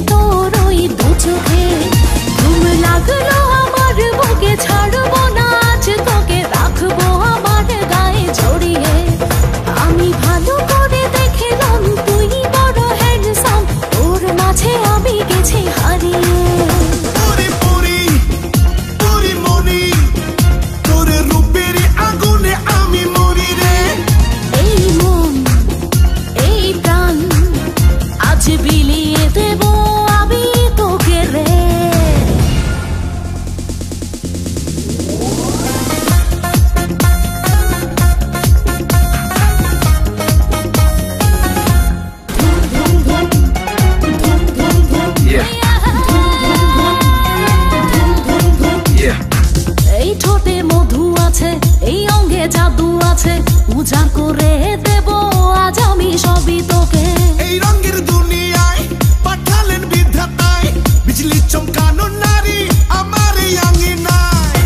তোর ওই দু চোখে ঘুম লাগলো আমার বুকে ছাড়বো না আজ তোকে রাখবো আমার গায়ে জড়িয়ে আমি ভালো করে দেখলাম তুই বড় হ্যান্ডসাম তোর মাঝে আমি গেছি হারিয়ে বিলিয়ে দেব আমি তোকে রে এই ঠোঁটে মধু আছে এই অঙ্গে জাদু আছে উজাড় করে দেব আজ আমি সবই তোকে এই রঙের দুনিয়ায় পাঠালেন বিধাতায় বিজলি চমকানো নারী আমার এই আঙিনায়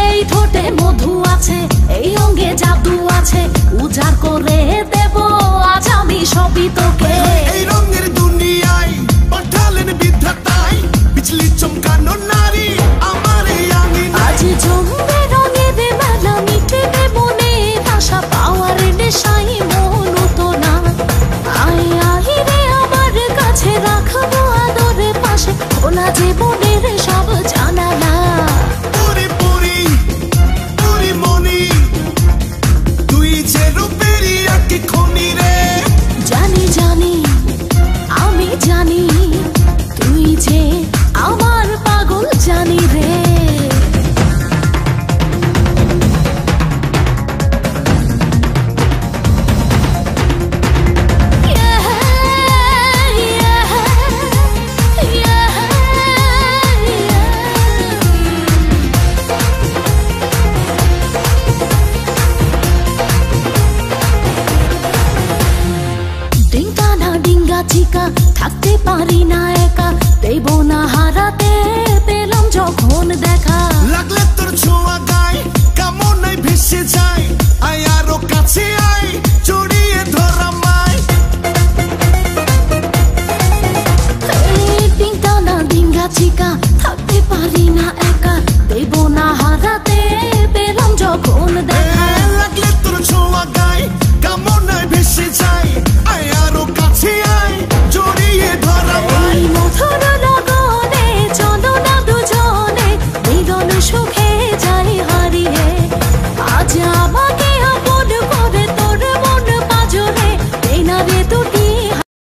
এই ঠোঁটে মধু আছে এই অঙ্গে জাদু আছে উজাড় করে দেব আজ আমি সবই তোকে এই রঙের দুনিয়ায় পাঠালেন বিধাতায় বিজলি চমকানো নারী আমার এই আঙিনায় আজ জমবে রঙের মেলা মিটবে মনের আশা পাওয়ার নেশাই মন তো না আয় আয় রে আমার কাছে রাখবো আদরে পাশে খোলা জীবনের সব জানালা পুরি পুরি পুরি মনি তুই যে রূপেরই আঁকি খনি রে জানি জানি আমি জানি তুই যে আমার পাগল জানি রে ডিঙ্কা না ডিঙ্গা চিকা থাকতে পারি না একা দেব না হারাতে পেলাম যখন দেখা লাগলে তোর ছোঁয়া গায় কামনায় ভেসে যায় আয় আরো কাছে আয় জড়িয়ে